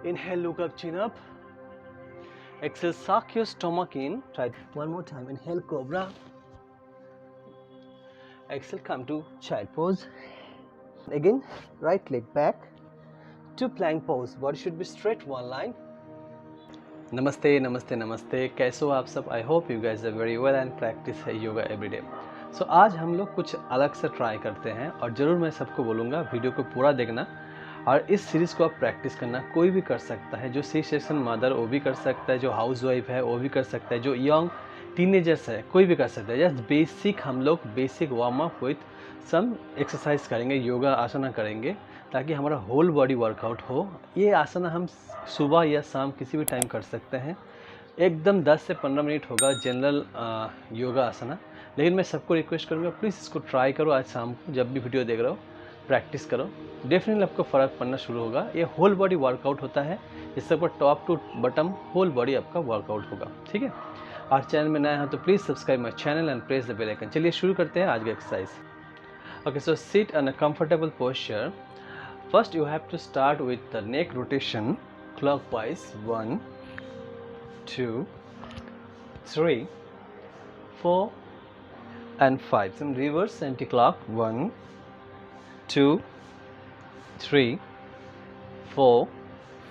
Inhale, look up, chin up. Exhale, suck your stomach in. Try it one more time. Inhale, cobra. Exhale, come to child pose. Again, right leg back to plank pose. Body should be straight, one line. नमस्ते नमस्ते नमस्ते, कैसे हो आप सब? I hope you guys are very well and practice है yoga everyday. सो आज हम लोग कुछ अलग से ट्राई करते हैं और ज़रूर मैं सबको बोलूँगा वीडियो को पूरा देखना और इस सीरीज़ को आप प्रैक्टिस करना। कोई भी कर सकता है, जो सी सेक्शन मदर वो भी कर सकता है, जो हाउस वाइफ है वो भी कर सकता है, जो यंग टीनेजर्स है कोई भी कर सकता है। जस्ट बेसिक हम लोग basic warm up with some exercise करेंगे, योगा आसना करेंगे ताकि हमारा होल बॉडी वर्कआउट हो। ये आसना हम सुबह या शाम किसी भी टाइम कर सकते हैं। एकदम 10 से 15 मिनट होगा जनरल योगा आसना, लेकिन मैं सबको रिक्वेस्ट करूँगा प्लीज़ इसको ट्राई करो। आज शाम को जब भी वीडियो देख रहे हो प्रैक्टिस करो, डेफिनेटली आपको फ़र्क पड़ना शुरू होगा। ये होल बॉडी वर्कआउट होता है, इससे ऊपर top to bottom whole body आपका वर्कआउट होगा, ठीक है। और चैनल में नया है तो please subscribe my channel and press the bell icon. चलिए शुरू करते हैं आज का exercise. Okay, so sit in a comfortable posture. First you have to start with the neck rotation clockwise. 1 2 3 4 and 5. Some reverse anti-clock. 1 2 3 4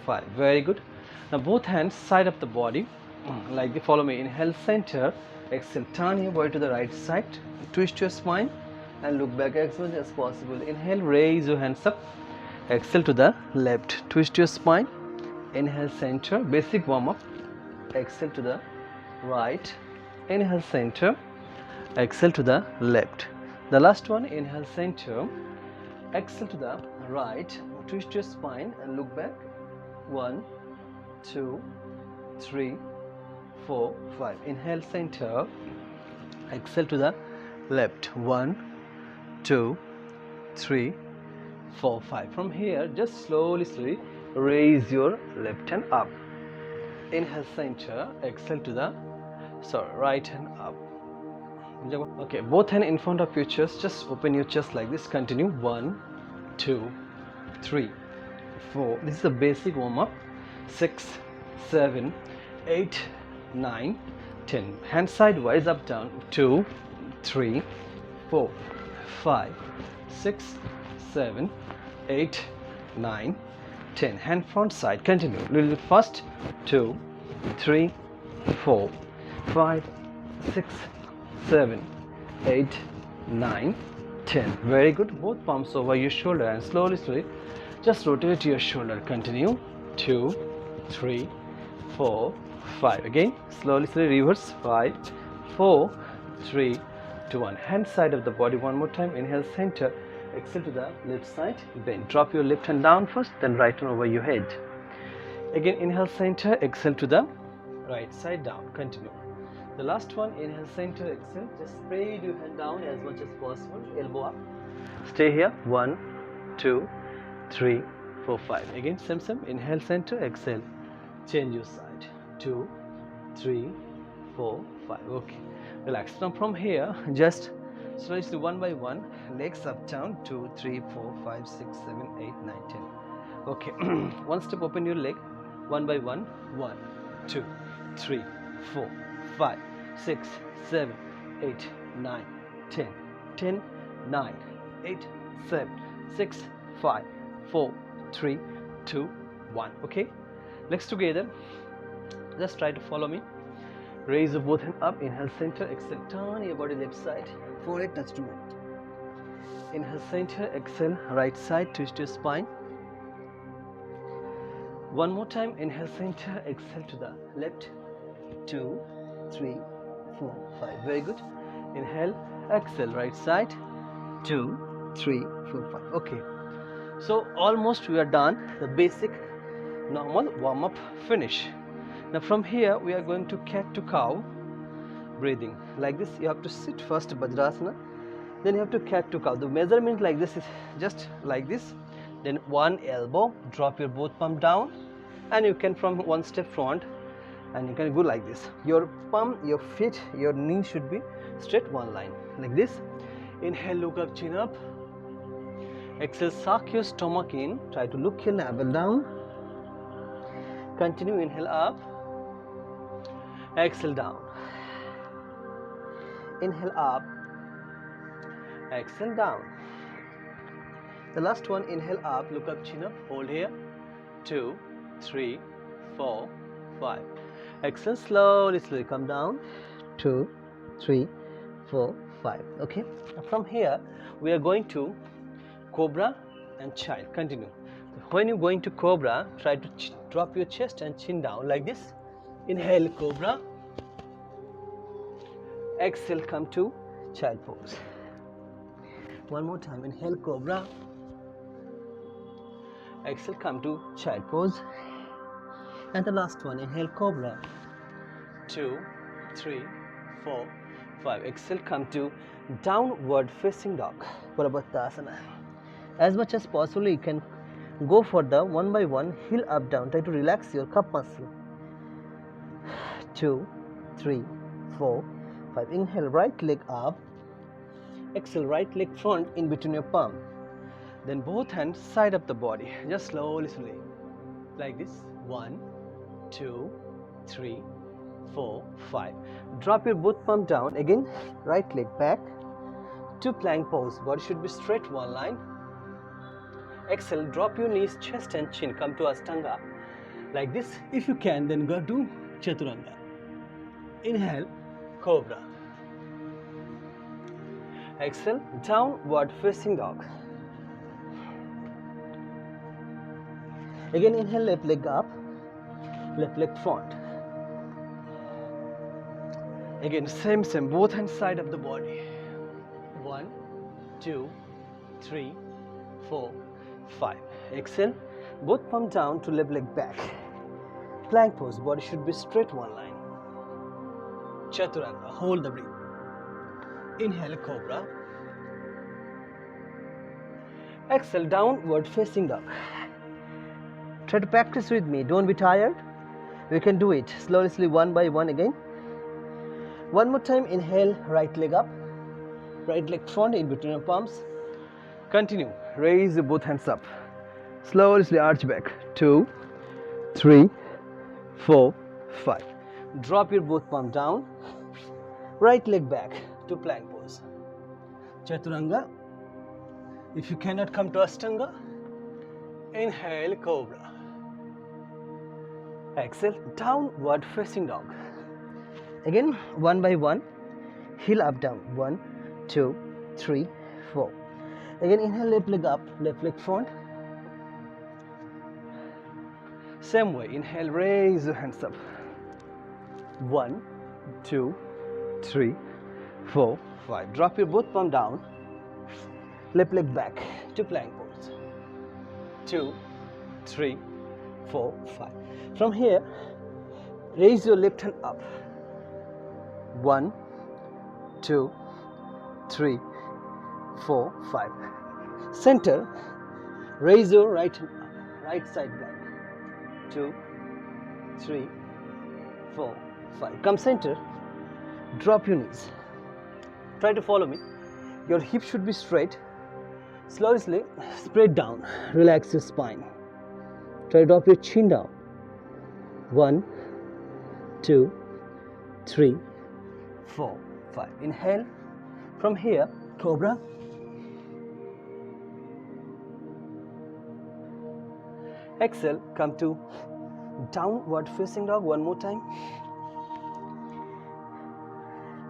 5. Very good. Now both hands side of the body like this. Follow me. Inhale center, exhale turn your body to the right side, twist your spine and look back as much as possible. Inhale, raise your hands up. Exhale to the left, twist your spine. Inhale center, basic warm up. Exhale to the right. Inhale center, exhale to the left. The last one, inhale center, exhale to the right, twist your spine and look back. 1 2 3 4 5. Inhale center, exhale to the left. 1 2 3 4 5. From here just slowly raise your left hand up. Inhale center, exhale to the right hand up. Okay, both hand in front of your chest. Just open your chest like this. Continue. 1 2 3 4. This is the basic warm up. 6 7 8 9 10. Hand sidewise up down. 2 3 4 5 6 7 8 9 10. Hand front side. Continue. Little bit fast. 2 3 4 5 6 7 8 9 10. Very good. Both palms over your shoulder and slowly just rotate your shoulder. Continue. 2 3 4 5. Again slowly reverse. 5 4 3 2 1. Hand side of the body one more time. Inhale center, exhale to the left side, bend. Drop your left hand down first, then right hand over your head. Again inhale center, exhale to the right side, down. Continue. The last one, inhale center, exhale, just spread your hand down as much as possible, elbow up. Stay here. 1 2 3 4 5. Again same. Inhale center, exhale, change your side. 2 3 4 5. Okay, relax. Now from here just slowly one by one, legs up down. 2 3 4 5 6 7 8 9 10. Okay, one step open your leg, one by one. 1 2 3 4 5 6 7 8 9 10. 10 9 8 7 6 5 4 3 2 1. Okay, legs together. Just try to follow me. Raise your both hand up. Inhale center, exhale, turn your body left side, forehead touch to mat. Inhale center, exhale right side, twist your spine. One more time. Inhale center, exhale to the left. 2 3 4 5. Very good. Inhale, exhale right side. 2 3 4 5. Okay, so almost we are done. The basic normal warm up finish. Now from here we are going to cat to cow breathing like this. You have to sit first Vajrasana, then you have to cat to cow. The measurement like this is just like this. Then one elbow, drop your both palm down, and you can from one step front and you can go like this. Your palm, your feet, your knee should be straight, one line like this. Inhale, look up, chin up. Exhale, suck your stomach in. Try to look your navel down. Continue, inhale up, exhale down. Inhale up, exhale down. The last one, inhale up, look up, chin up, hold here. 2, 3, 4, 5. Exhale, slowly come down. 2, 3, 4, 5. Okay. From here, we are going to cobra and child. Continue. When you're going to cobra, try to drop your chest and chin down like this. Inhale, cobra. Exhale, come to child pose. One more time. Inhale, cobra. Exhale, come to child pose. And the last one, inhale, cobra. 2, 3, 4, 5. Exhale, come to downward facing dog. Asana. As much as possible, you can go for the one by one, heel up, down. Try to relax your cup muscle. 2, 3, 4, 5. Inhale, right leg up. Exhale, right leg front in between your palm. Then both hands side of the body. Just slowly. Like this. 1, 2, 3, 4, 5. Drop your both palm down. Again, right leg back to plank pose. Body should be straight, one line. Exhale, drop your knees, chest and chin. Come to Ashtanga. Like this. If you can, then go to Chaturanga. Inhale, cobra. Exhale, downward facing dog. Again, inhale, left leg up, left leg front. Again, same, both hands side of the body. 1, 2, 3, 4, 5. Exhale, both palm down to left leg back. Plank pose, body should be straight, one line. Chaturanga, hold the breath. Inhale, cobra. Exhale, downward facing dog. Try to practice with me, don't be tired. We can do it slowly, one by one again. One more time, inhale, right leg up, right leg front in between your palms. Continue, raise both hands up. Slowly arch back. 2, 3, 4, 5. Drop your both palm down. Right leg back to plank pose. Chaturanga. If you cannot come to Ashtanga, inhale, cobra. Exhale, downward facing dog. Again, one by one, heel up, down. 1, 2, 3, 4. Again, inhale, left leg up, left leg front. Same way, inhale, raise your hands up. 1, 2, 3, 4, 5. Drop your both palm down. Left leg back to plank pose. 2, 3, 4, 5. From here, raise your left hand up. 1, 2, 3, 4, 5. Center, raise your right hand up, right side back. 2, 3, 4, 5. Come center, drop your knees. Try to follow me. Your hips should be straight. Slowly spread down, relax your spine. Try to drop your chin down. 1, 2, 3, 4, 5. Inhale. From here, cobra. Exhale, come to downward facing dog one more time.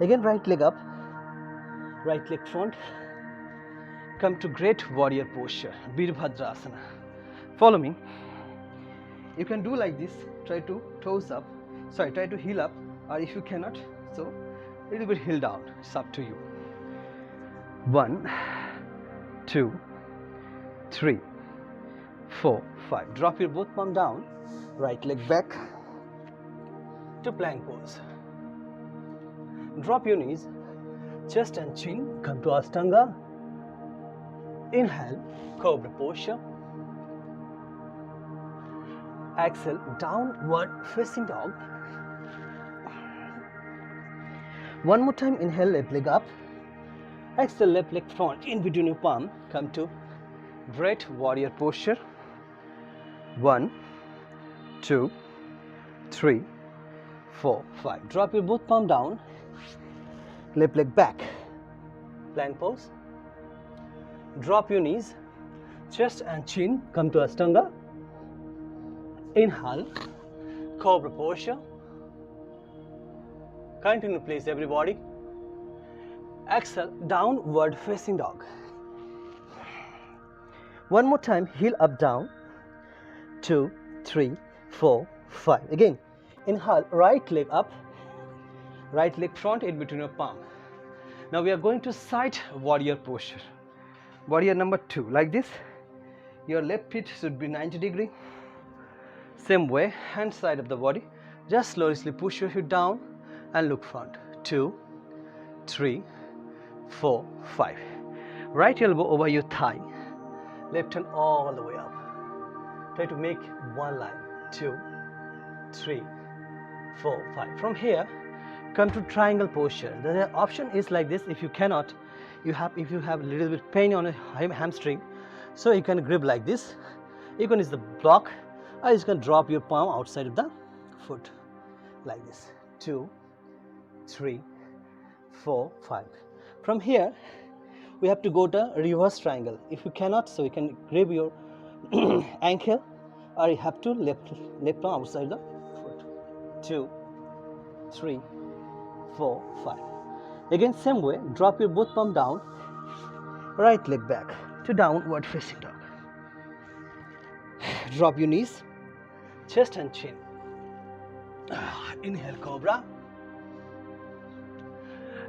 Again, right leg up, right leg front. Come to great warrior posture, Virabhadra Asana. Follow me. You can do like this. Try to toes up. Try to heel up, or if you cannot, so a little bit heel down. It's up to you. 1, 2, 3, 4, 5. Drop your both palm down. Right leg back to plank pose. Drop your knees, chest and chin. Come to Ashtanga. Inhale, cobra posture. Exhale, downward facing dog. One more time, inhale, left leg up. Exhale, left leg front in between your palm. Come to great warrior posture. 1, 2, 3, 4, 5. Drop your both palm down, left leg back, plank pose. Drop your knees, chest and chin come to Ashtanga. Inhale, cobra posture. Continue please everybody. Exhale, downward facing dog. One more time, heel up down. 2, 3, 4, 5. Again, inhale, right leg up, right leg front in between your palm. Now we are going to side warrior posture. Warrior number 2, like this. Your left feet should be 90 degree. Same way, hand side of the body. Just slowly push your hip down and look front. 2, 3, 4, 5. Right elbow over your thigh. Left hand all the way up. Try to make one line. 2, 3, 4, 5. From here, come to triangle posture. The option is like this. If you cannot, if you have a little bit pain on a hamstring, so you can grip like this. You can use the block, or you can drop your palm outside of the foot, like this. 2, 3, 4, 5. From here, we have to go to reverse triangle. If you cannot, so you can grab your ankle, or you have to left palm outside the foot. 2, 3, 4, 5. Again, same way, drop your both palm down, right leg back to downward facing dog. Drop your knees, chest and chin. Inhale, cobra.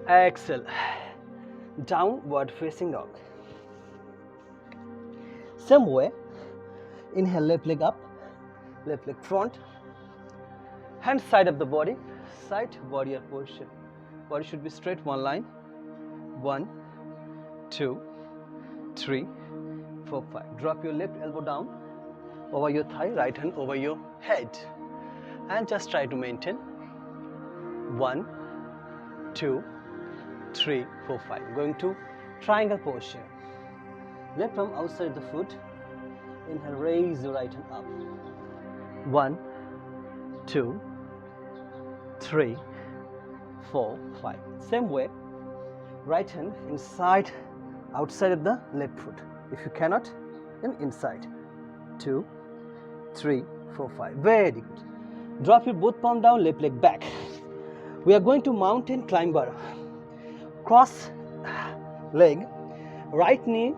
Exhale, downward facing dog. Same way, inhale, left leg up, left leg front, hand side of the body, side warrior posture. Body should be straight, one line. 1, 2, 3, 4, 5. Drop your left elbow down over your thigh, right hand over your head, and just try to maintain 1, 2, 3, 4, 5. Going to triangle posture. Left arm outside the foot. Inhale, raise your right hand up. 1, 2, 3, 4, 5. Same way, right hand inside, outside of the left foot. If you cannot, then inside. 2, 3, 4, 5. Very good. Drop your both palm down, left leg back. We are going to mountain climber. Cross leg, right knee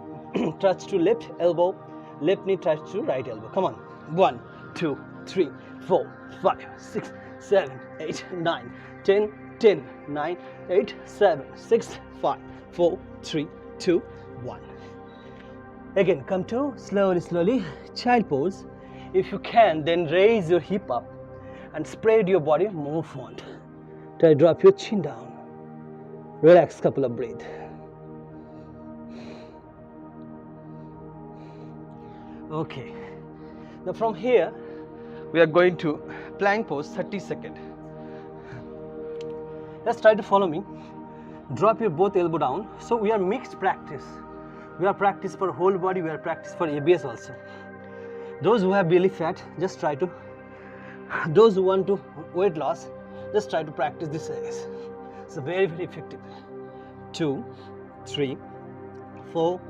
touch to left elbow, left knee touch to right elbow. Come on. 1, 2, 3, 4, 5, 6, 7, 8, 9, 10, 10, 9, 8, 7, 6, 5, 4, 3, 2, 1. Again, come to slowly, child pose. If you can, then raise your hip up and spread your body more front. Try to drop your chin down. Relax, couple of breath. Okay. Now from here, we are going to plank pose 30 seconds. Let's try to follow me. Drop your both elbow down. So we are mixed practice. We are practice for whole body. We are practice for ABS also. Those who have belly fat, just try to. Those who want to weight loss, just try to practice this exercise. It's very effective. 2, 3, 4,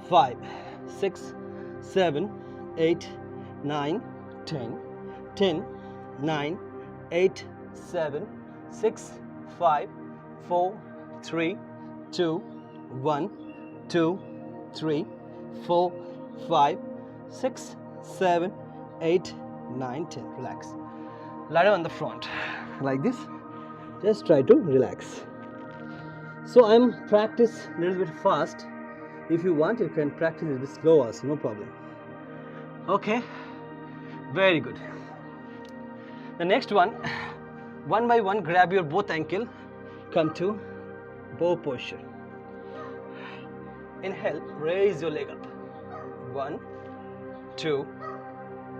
5, 6, 7, 8, 9, 10, 10, 9, 8, 7, 6, 5, 4, 3, 2, 1, 2, 3, 4, 5, 6, 7, 8, 9, 10. Relax. Lie down on the front like this. Just try to relax. So I'm practice a little bit fast. If you want, you can practice a little bit slow also, no problem. Okay, very good. The next one by one, grab your both ankle, come to bow posture. Inhale, raise your leg up. 1, 2,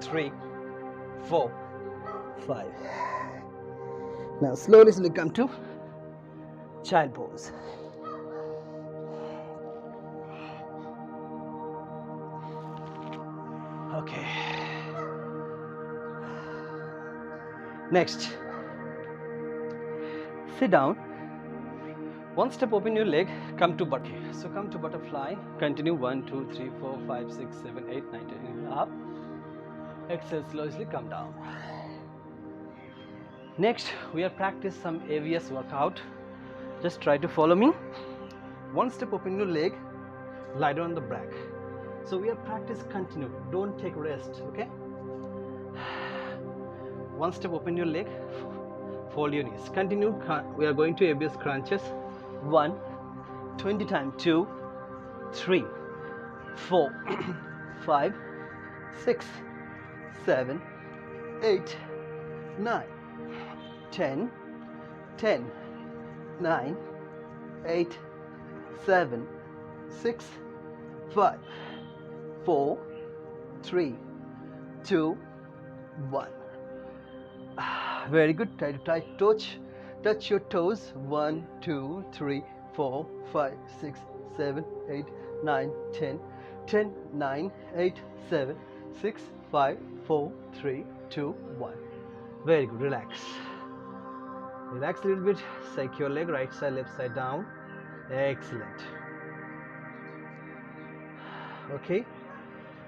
3, 4, 5. Now slowly come to child pose. Okay. Next, sit down. One step open your leg, come to butterfly. So come to butterfly, continue 1, 2, 3, 4, 5, 6, 7, 8, 9, 10, up. Exhale, slowly come down. Next, we are practice some AVS workout. Just try to follow me. One step open your leg, lie down on the back. So we are practice continue, don't take rest, okay? One step open your leg, fold your knees. Continue, we are going to ABS crunches. 1, 20 times, 2, 3, 4, 5, 6, 7, 8, 9, 10, 10, 9, 8, 7, 6, 5, 4, 3, 2, 1. Very good. Try to touch your toes. 1, 2, 3, 4, 5, 6, 7, 8, 9, 10, 10, 9, 8, 7, 6, 5, 4, 3, 2, 1. Very good. Relax. Relax a little bit. Shake your leg, right side, left side down. Excellent. Okay.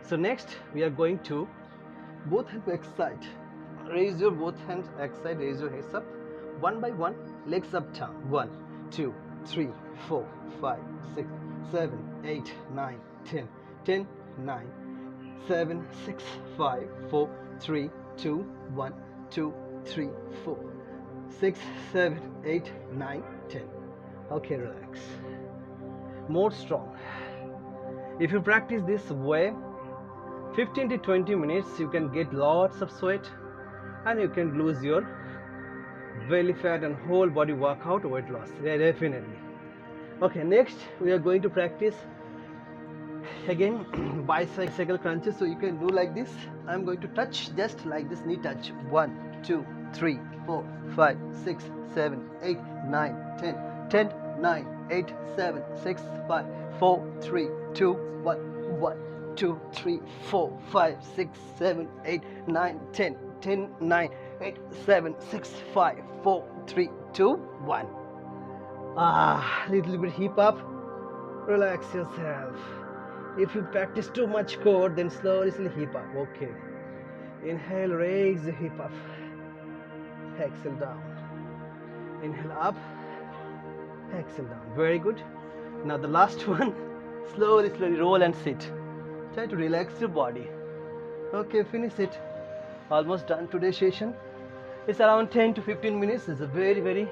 So next we are going to both hands back side. Raise your both hands back side. Raise your hands up. One by one, legs up down. 1, 2, 3, 4, 5, 6, 7, 8, 9, 10, 10, 9, 7, 6, 5, 4, 3, 2, 1, 2, 3, 4, 6, 7, 8, 9, 10. Okay, relax. More strong. If you practice this way, 15 to 20 minutes, you can get lots of sweat and you can lose your belly fat and whole body workout weight loss. Yeah, definitely. Okay, next we are going to practice again bicycle crunches. So you can do like this. I'm going to touch just like this, knee touch. 1, 2, 3, 4, 5, 6, 7, 8, 9, 10, 10, 9, 8, 7, 6, 5, 4, 3, 2, 1, 1, 2, 3, 4, 5, 6, 7, 8, 9, 10, 10, 9, 8, 7, 6, 5, 4, 3, 2, 1. Little bit hip up. Relax yourself. If you practice too much core, then slowly hip up. Okay. Inhale, raise the hip up. Exhale down. Inhale up. Exhale down. Very good. Now the last one. Slowly roll and sit. Try to relax your body. Okay, finish it. Almost done today's session. It's around 10 to 15 minutes. It's a very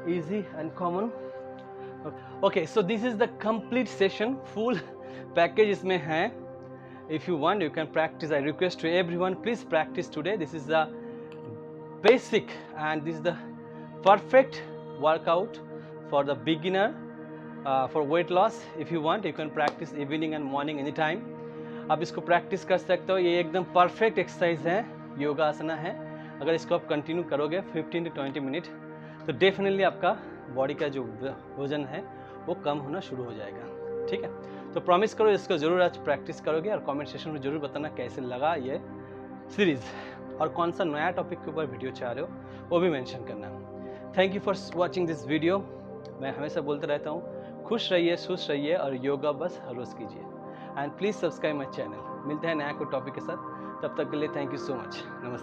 easy and common. Okay, so this is the complete session. Full package इसमें है. If you want, you can practice. I request to everyone, please practice today. This is the basic and this is the perfect workout for the beginner for weight loss. If you want, you can practice evening and morning anytime. आप इसको practice कर सकते हो. ये एकदम perfect exercise है, योगा आसना है. अगर इसको आप कंटिन्यू करोगे 15 to 20 मिनट, तो डेफिनेटली आपका बॉडी का जो वजन है वो कम होना शुरू हो जाएगा. ठीक है, तो प्रॉमिस करो इसको ज़रूर आज प्रैक्टिस करोगे और कमेंट सेक्शन में ज़रूर बताना कैसे लगा ये सीरीज़ और कौन सा नया टॉपिक के ऊपर वीडियो चाह रहे हो वो भी मेंशन करना. Thank you for watching this video. मैं हमेशा बोलता रहता हूँ, खुश रहिए, सुस्त रहिए और योगा बस हर रोज़ कीजिए. And please subscribe my channel. मिलते हैं नया कोई टॉपिक के साथ. तब तक के लिए थैंक यू सो मच. नमस्ते.